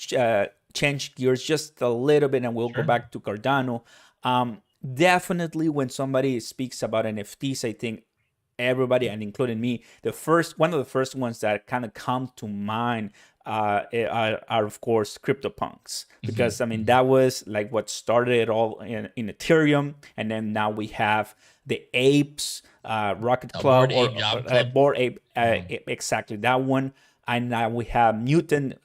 change gears just a little bit, and we'll go Sure. back to Cardano. Definitely, when somebody speaks about NFTs, I think everybody, and including me, one of the first ones that kind of come to mind are of course CryptoPunks, because I mean that was like what started it all in Ethereum, and then now we have the apes, Rocket Club, Bored Ape Yacht Club. Bored Ape, exactly that one, and now we have Mutant,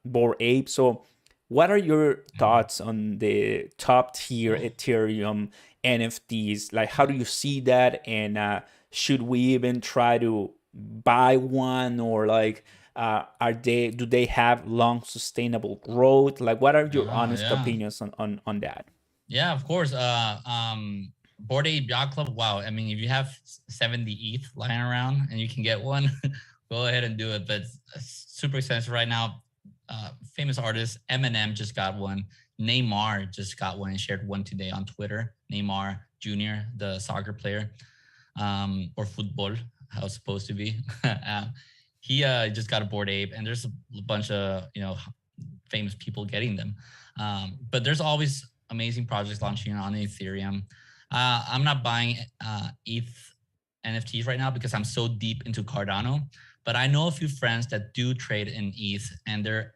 Bored Ape. So what are your thoughts on the top tier Ethereum NFTs? Like, how do you see that? And should we even try to buy one, or like, do they have long sustainable growth? Like, what are your honest Yeah. opinions on that? Yeah, of course. Bored Ape Yacht Club. Wow. I mean, if you have 70 ETH lying around and you can get one, go ahead and do it. But it's super expensive right now. Famous artists, Eminem just got one. Neymar just got one and shared one today on Twitter. Neymar Jr., the soccer player, or football, how it's supposed to be. He just got a Bored Ape, and there's a bunch of famous people getting them. But there's always amazing projects launching on Ethereum. I'm not buying ETH NFTs right now because I'm so deep into Cardano. But I know a few friends that do trade in ETH, and they're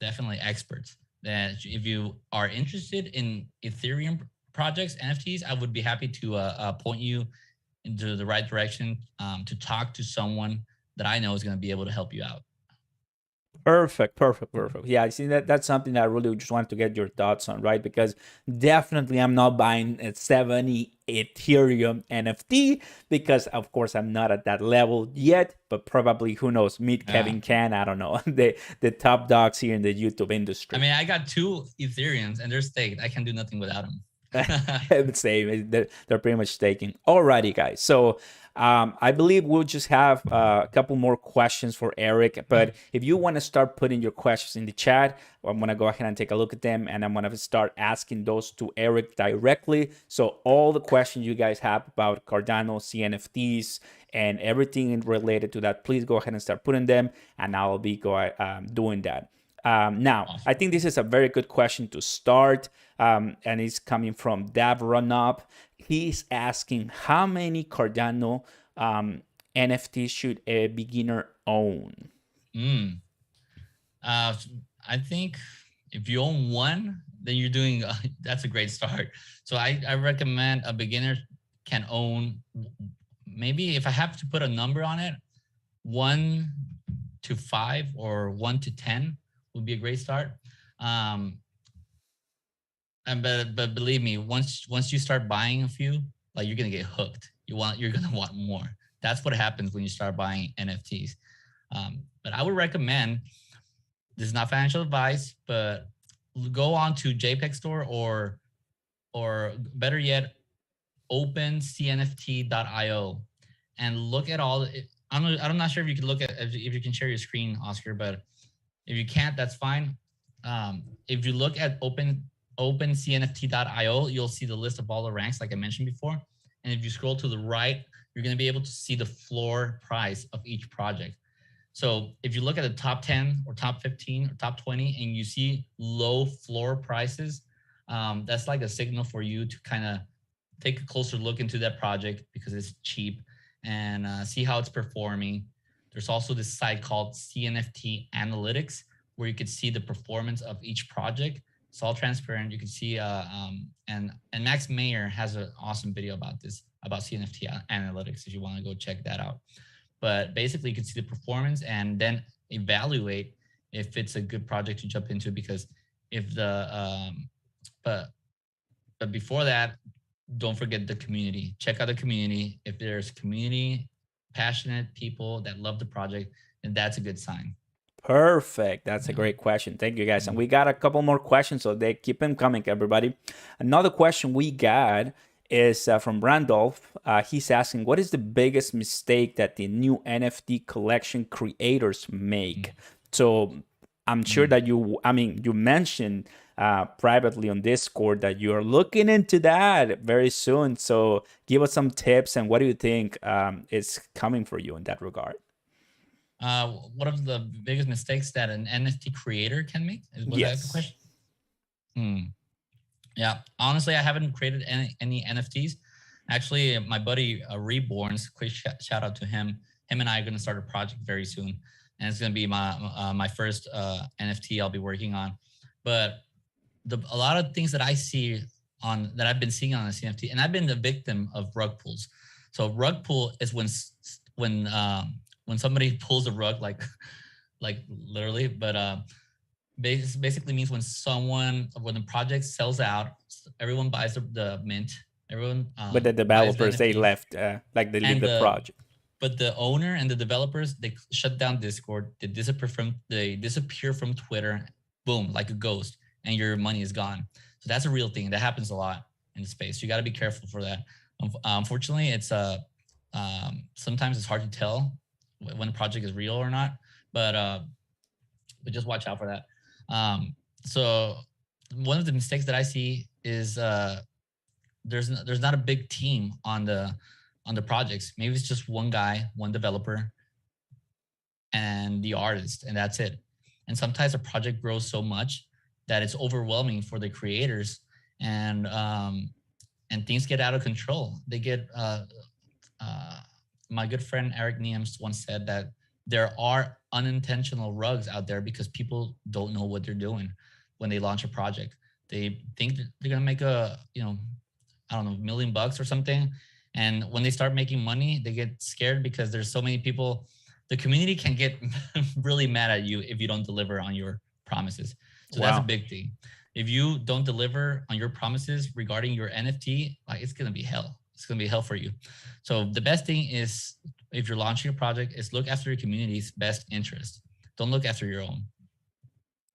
definitely experts. That if you are interested in Ethereum projects, NFTs, I would be happy to point you into the right direction to talk to someone that I know is going to be able to help you out. Perfect. Yeah, I see that's something that I really just want to get your thoughts on, right? Because definitely I'm not buying a 70 Ethereum NFT, because of course I'm not at that level yet, but probably, who knows, meet Kevin Can, I don't know, the top dogs here in the YouTube industry. I mean, I got 2 Ethereums and they're staked. I can do nothing without them. Same. They're pretty much staking. Alrighty, guys. So I believe we'll just have a couple more questions for Eric. But if you want to start putting your questions in the chat, I'm going to go ahead and take a look at them, and I'm going to start asking those to Eric directly. So all the questions you guys have about Cardano, CNFTs, and everything related to that, please go ahead and start putting them, and I'll be doing that. Now, I think this is a very good question to start, and it's coming from Dab Run Up. He's asking how many Cardano NFTs should a beginner own? I think if you own one, then you're doing that's a great start. So I recommend a beginner can own, maybe if I have to put a number on it, 1 to 5 or 1 to 10 would be a great start. And but believe me, once you start buying a few, like you're gonna get hooked. You're gonna want more. That's what happens when you start buying NFTs. But I would recommend, this is not financial advice, but go on to JPEG Store or better yet, opencnft.io and look at all. I'm not sure if you can look at, if you can share your screen, Oscar, but if you can't, that's fine. If you look at opencnft.io, you'll see the list of all the ranks, like I mentioned before. And if you scroll to the right, you're going to be able to see the floor price of each project. So if you look at the top 10 or top 15 or top 20 and you see low floor prices, that's like a signal for you to kind of take a closer look into that project because it's cheap, and see how it's performing. There's also this site called CNFT Analytics where you could see the performance of each project. It's all transparent. You can see, and Max Mayer has an awesome video about this, about CNFT Analytics, if you want to go check that out. But basically, you can see the performance and then evaluate if it's a good project to jump into. Because if the, but before that, don't forget the community. Check out the community. If there's community, passionate people that love the project, then that's a good sign. Perfect. That's a great question. Thank you, guys. And we got a couple more questions, so they keep them coming, everybody. Another question we got is from Randolph. He's asking, what is the biggest mistake that the new NFT collection creators make? So I'm sure that you mentioned privately on Discord that you're looking into that very soon. So give us some tips, and what do you think is coming for you in that regard? What are the biggest mistakes that an NFT creator can make? Was that the question? Yeah, honestly, I haven't created any NFTs. Actually, my buddy Reborns, quick shout out to him. Him and I are going to start a project very soon, and it's going to be my first NFT I'll be working on. But a lot of things that I see that I've been seeing on the CNFT, and I've been the victim of rug pulls. So rug pull is when somebody pulls a rug, like literally, but basically means when the project sells out, everyone buys the mint. Everyone, but the developers, they left, like they leave the project. But the owner and the developers, they shut down Discord. They disappear from Twitter, boom, like a ghost, and your money is gone. So that's a real thing that happens a lot in the space. You got to be careful for that. Unfortunately, it's sometimes it's hard to tell when a project is real or not, but just watch out for that. So one of the mistakes that I see is there's not a big team on the projects. Maybe it's just one guy, one developer, and the artist, and that's it. And sometimes a project grows so much that it's overwhelming for the creators, and things get out of control. They get my good friend Eric Niems once said that there are unintentional rugs out there because people don't know what they're doing when they launch a project. They think that they're gonna make a, I don't know, $1 million or something. And when they start making money, they get scared because there's so many people. The community can get really mad at you if you don't deliver on your promises. So that's a big thing. If you don't deliver on your promises regarding your NFT, like, it's gonna be hell. It's gonna be hell for you. So the best thing is, if you're launching a project, is look after your community's best interest. Don't look after your own.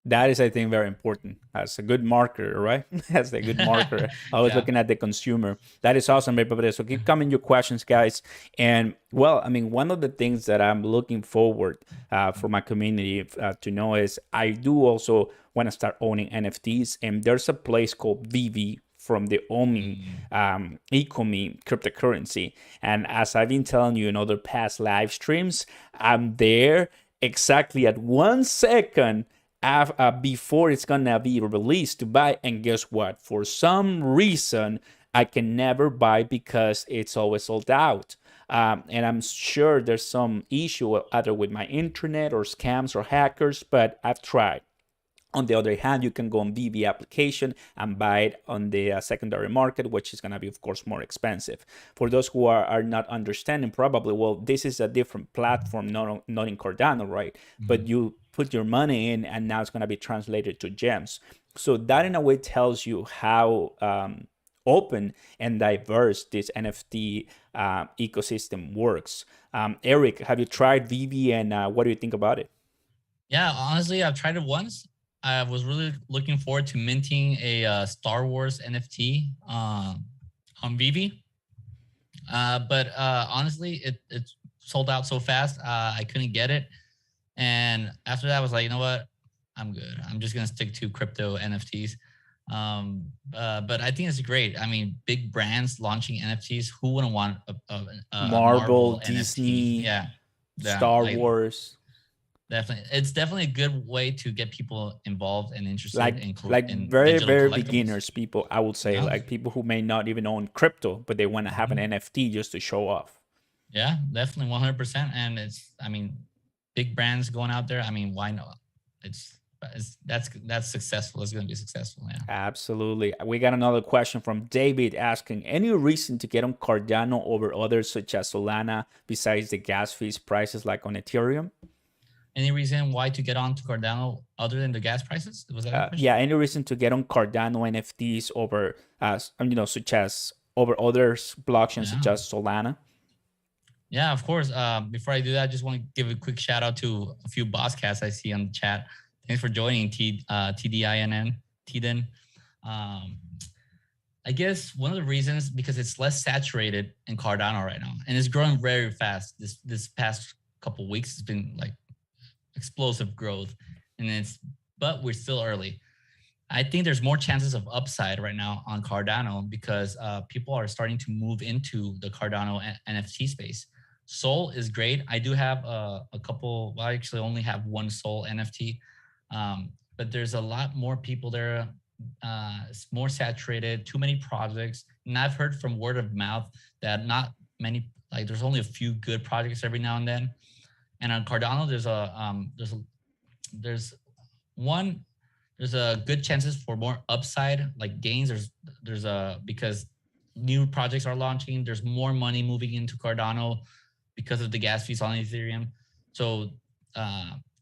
That is, I think, very important as a good marketer, right? As a good marketer, always looking at the consumer. That is awesome, everybody. So keep coming your questions, guys. And well, one of the things that I'm looking forward for my community to know is I do also want to start owning NFTs. And there's a place called VV from the Omi Ecomi cryptocurrency. And as I've been telling you in other past live streams, I'm there exactly at 1 second before it's gonna be released to buy. And guess what? For some reason, I can never buy because it's always sold out. And I'm sure there's some issue either with my internet or scams or hackers, but I've tried. On the other hand, you can go on VB application and buy it on the secondary market, which is going to be, of course, more expensive. For those who are not understanding, probably, well, this is a different platform, not in Cardano, right? But you put your money in, and now it's going to be translated to gems. So that, in a way, tells you how open and diverse this NFT ecosystem works. Eric, have you tried VB, and what do you think about it? Yeah, honestly, I've tried it once. I was really looking forward to minting a Star Wars NFT on Vivi. But honestly, it sold out so fast, I couldn't get it. And after that, I was like, you know what? I'm good. I'm just going to stick to crypto NFTs. But I think it's great. I mean, big brands launching NFTs. Who wouldn't want a Marvel, Marvel NFT? Disney, Yeah. Star Wars. Definitely, it's definitely a good way to get people involved and interested in very digital very collectibles. beginners people, I would say, Yeah. like people who may not even own crypto, but they want to have an NFT just to show off. Yeah, definitely 100%. And I mean, big brands going out there. I mean, why not? That's successful. It's going to be successful. Yeah. Absolutely. We got another question from David asking, any reason to get on Cardano over others such as Solana besides the gas fees prices like on Ethereum? Any reason why to get on to Cardano other than the gas prices? Was that a question? Yeah, any reason to get on Cardano NFTs over, such as over others blockchains such as Solana? Yeah, of course. Before I do that, I just want to give a quick shout out to a few boss cats I see on the chat. Thanks for joining, TDINN, Tiden. I guess one of the reasons, because it's less saturated in Cardano right now, and it's growing very fast. This past couple of weeks, it's been like explosive growth, but we're still early. I think there's more chances of upside right now on Cardano because people are starting to move into the Cardano NFT space. Sol is great. I do have a couple. Well, I actually only have one Sol NFT, but there's a lot more people there. It's more saturated. Too many projects, and I've heard from word of mouth that not many. Like, there's only a few good projects every now and then. And on Cardano, there's a good chances for more upside, like gains. Because new projects are launching. There's more money moving into Cardano because of the gas fees on Ethereum. So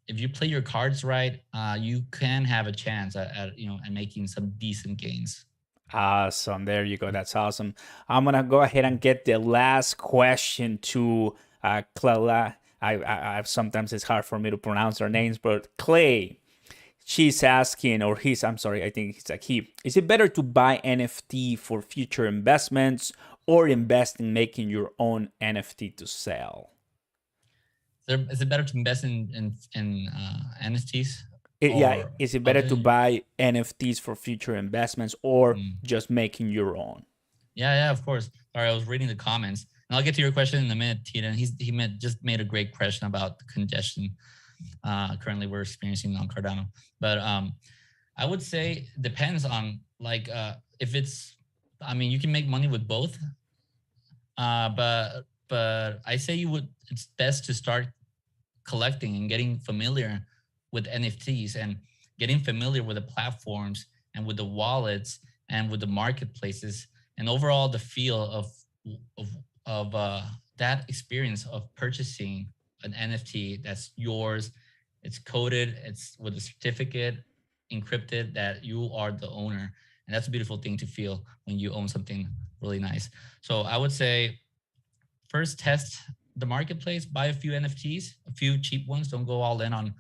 if you play your cards right, you can have a chance at making some decent gains. Awesome. There you go. That's awesome. I'm gonna go ahead and get the last question to Clara. I sometimes it's hard for me to pronounce their names, but Clay, she's asking, or he's, I'm sorry, I think it's like he, is it better to buy NFT for future investments or invest in making your own NFT to sell? Is it better to invest in NFTs? Is it better to buy NFTs for future investments or just making your own? Yeah, of course. Sorry, I was reading the comments. And I'll get to your question in a minute, Tita. He just made a great question about the congestion currently we're experiencing on Cardano. But I would say it depends on, like, if it's, I mean, you can make money with both. But I say it's best to start collecting and getting familiar with NFTs and getting familiar with the platforms and with the wallets and with the marketplaces and overall the feel of that experience of purchasing an NFT that's yours. It's coded, it's with a certificate encrypted that you are the owner. And that's a beautiful thing to feel when you own something really nice. So I would say first test the marketplace, buy a few NFTs, a few cheap ones. Don't go all in on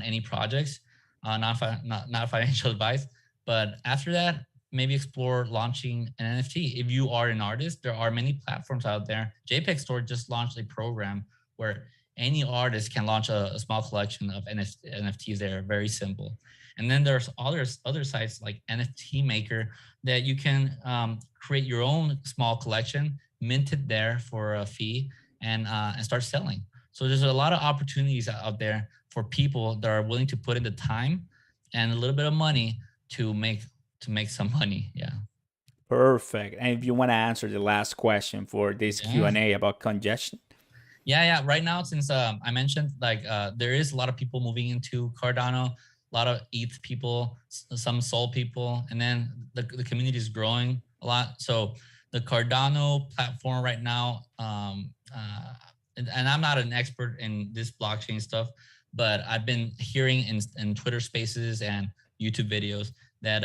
any projects, not financial advice. But after that, maybe explore launching an NFT. If you are an artist, there are many platforms out there. JPEG Store just launched a program where any artist can launch a small collection of NFTs. They're very simple. And then there's other sites like NFT Maker that you can create your own small collection, mint it there for a fee, and start selling. So there's a lot of opportunities out there for people that are willing to put in the time and a little bit of money to make some money. Yeah. Perfect. And if you want to answer the last question for this Yeah. Q&A about congestion. Yeah. Right now, since I mentioned like there is a lot of people moving into Cardano, a lot of ETH people, some Sol people, and then the community is growing a lot. So the Cardano platform right now, and I'm not an expert in this blockchain stuff, but I've been hearing in Twitter Spaces and YouTube videos that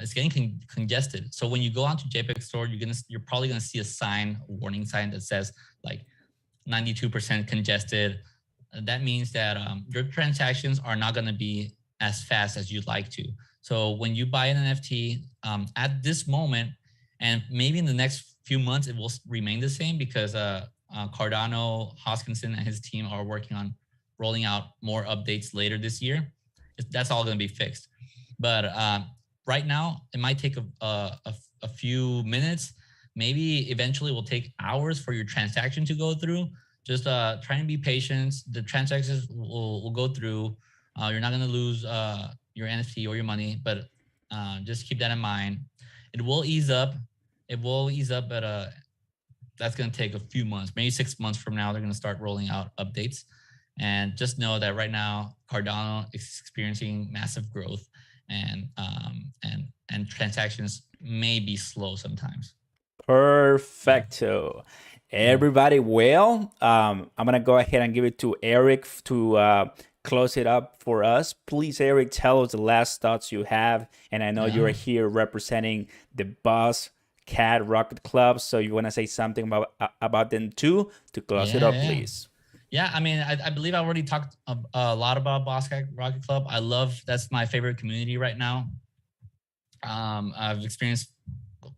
it's getting congested. So when you go onto JPEG Store, you're probably gonna see a warning sign that says like 92% congested. That means that your transactions are not going to be as fast as you'd like to. So when you buy an NFT at this moment, and maybe in the next few months, it will remain the same because Cardano, Hoskinson, and his team are working on rolling out more updates later this year. That's all going to be fixed. But right now, it might take a few minutes. Maybe eventually it will take hours for your transaction to go through. Just try and be patient. The transactions will go through. You're not going to lose your NFT or your money, but just keep that in mind. It will ease up. It will ease up, but that's going to take a few months. Maybe 6 months from now, they're going to start rolling out updates. And just know that right now, Cardano is experiencing massive growth, and transactions may be slow sometimes. Perfecto. Everybody, well, I'm going to go ahead and give it to Eric to close it up for us. Please, Eric, tell us the last thoughts you have. And I know you're here representing the Boss Cat Rocket Club, so you want to say something about them too to close it up, please. Yeah, I mean, I believe I already talked a lot about Boss Cat Rocket Club. That's my favorite community right now. I've experienced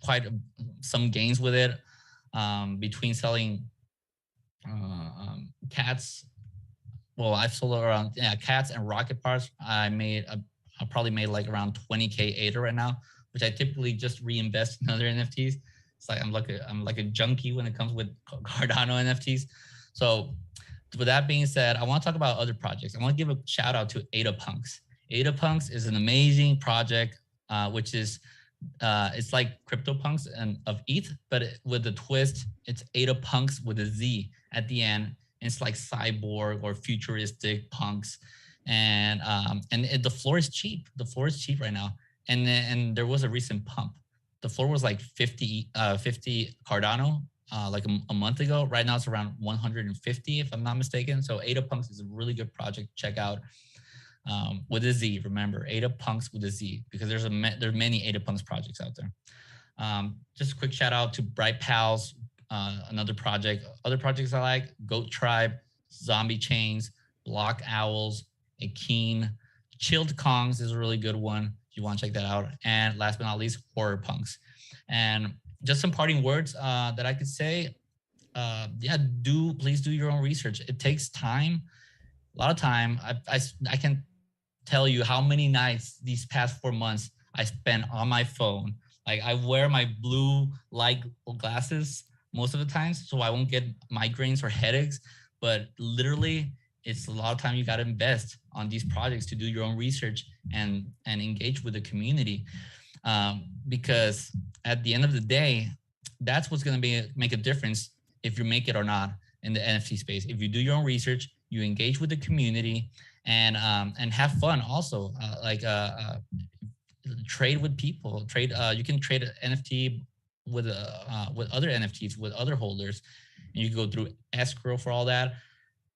quite some gains with it, between selling cats. Well, I've sold around cats and rocket parts. I probably made like around 20K ADA right now, which I typically just reinvest in other NFTs. It's like I'm like a junkie when it comes with Cardano NFTs. So with that being said, I want to talk about other projects. I want to give a shout out to AdaPunks. AdaPunks is an amazing project, which is it's like CryptoPunks and of ETH, but with the twist, it's AdaPunks with a Z at the end. And it's like cyborg or futuristic punks, and the floor is cheap. The floor is cheap right now, and there was a recent pump. The floor was like 50 Cardano like a month ago. Right now it's around 150 if I'm not mistaken. So AdaPunks is a really good project. Check out. With a Z, remember, AdaPunks with a Z, because there's many AdaPunks projects out there. Just a quick shout out to Bright Pals, another project. Other projects I like: Goat Tribe, Zombie Chains, Block Owls, Akeen, Chilled Kongs is a really good one if you want to check that out. And last but not least, Horror Punks. And just some parting words that I could say. Please do your own research. It takes time, a lot of time. I can tell you how many nights these past 4 months I spent on my phone. Like, I wear my blue light glasses most of the times so I won't get migraines or headaches. But literally, it's a lot of time you got to invest on these projects to do your own research and engage with the community. Because at the end of the day, that's what's going to make a difference if you make it or not in the NFT space. If you do your own research, you engage with the community, and have fun also. Trade with people. You can trade an NFT with other NFTs, with other holders, and you can go through escrow for all that.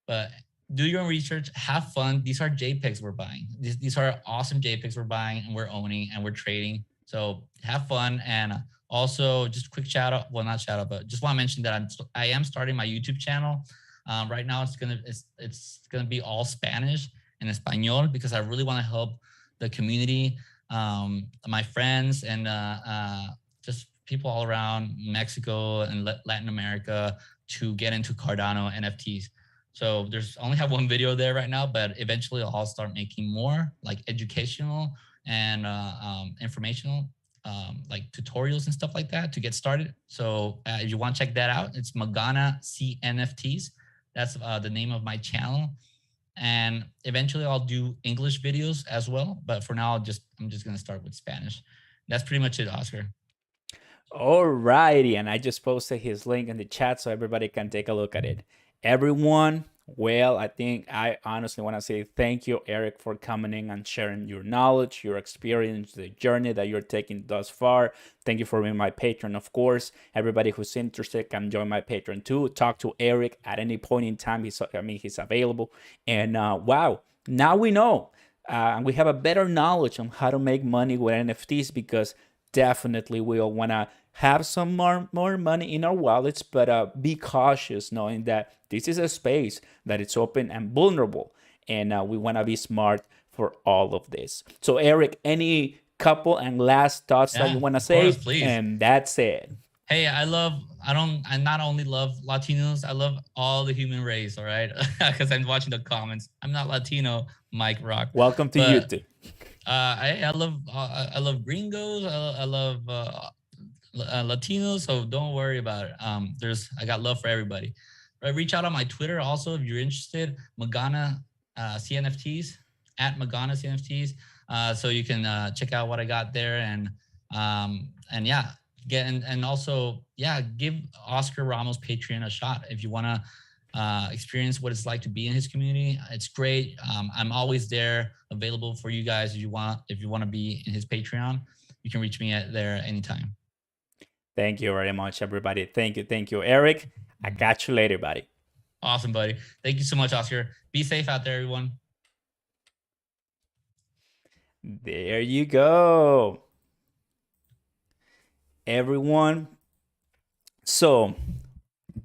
But do your own research, have fun. These are JPEGs we're buying. These are awesome JPEGs we're buying and we're owning and we're trading. So have fun. And also, just a quick shout out. Well, not shout out, but just want to mention that I am starting my YouTube channel. Right now, it's gonna be all Spanish and Espanol, because I really want to help the community, my friends, and just people all around Mexico and Latin America to get into Cardano NFTs. So there's only have one video there right now, but eventually I'll start making more like educational and informational, like tutorials and stuff like that to get started. So if you want to check that out, it's Magana C NFTs. That's the name of my channel. And eventually I'll do English videos as well. But for now, I'm just gonna start with Spanish. That's pretty much it, Oscar. Alrighty, and I just posted his link in the chat so everybody can take a look at it. Everyone, well, I think I honestly want to say thank you, Eric, for coming in and sharing your knowledge, your experience, the journey that you're taking thus far. Thank you for being my patron, of course. Everybody who's interested can join my patron too. Talk to Eric at any point in time. He's available. And wow, now we know. We have a better knowledge on how to make money with NFTs because definitely we all want to have some more money in our wallets, but be cautious knowing that this is a space that it's open and vulnerable, and we want to be smart for all of this. So Eric, any couple and last thoughts that you want to say? Course, please. And that's it. Hey, I not only love Latinos, I love all the human race, all right? Because I'm watching the comments. I'm not Latino, Mike Rock. Welcome to YouTube. I love gringos. I love Latinos. So don't worry about it. I got love for everybody. Reach out on my Twitter also if you're interested. Magana CNFTs at Magana CNFTs. So you can check out what I got there and yeah, also give Oscar Ramos Patreon a shot if you want to experience what it's like to be in his community. It's great. I'm always there, available for you guys if you want to be in his Patreon. You can reach me there anytime. Thank you very much, everybody. Thank you, Eric. I got you later, buddy. Awesome, buddy. Thank you so much, Oscar. Be safe out there, everyone. There you go, everyone. So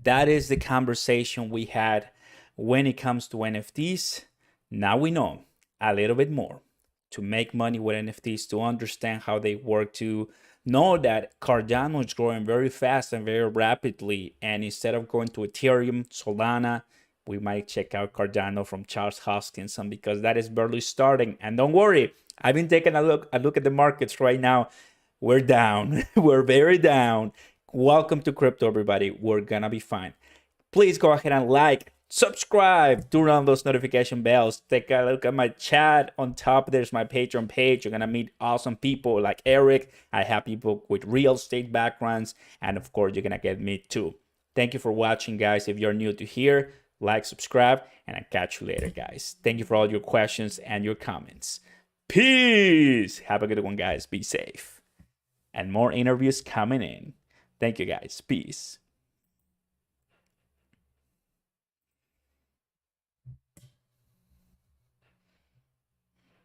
that is the conversation we had when it comes to NFTs. Now we know a little bit more to make money with NFTs, to understand how they work, to know that Cardano is growing very fast and very rapidly. And instead of going to Ethereum, Solana, we might check out Cardano from Charles Hoskinson because that is barely starting. And don't worry, I've been taking a look at the markets right now. We're down. We're very down. Welcome to crypto, everybody. We're gonna be fine. Please go ahead and like, subscribe, turn on those notification bells. Take a look at my chat. On top, there's my Patreon page. You're gonna meet awesome people like Eric. I have people with real estate backgrounds, and of course, you're gonna get me too. Thank you for watching, guys. If you're new to here, like, subscribe, and I'll catch you later, guys. Thank you for all your questions and your comments. Peace. Have a good one, guys. Be safe. And more interviews coming in. Thank you, guys. Peace.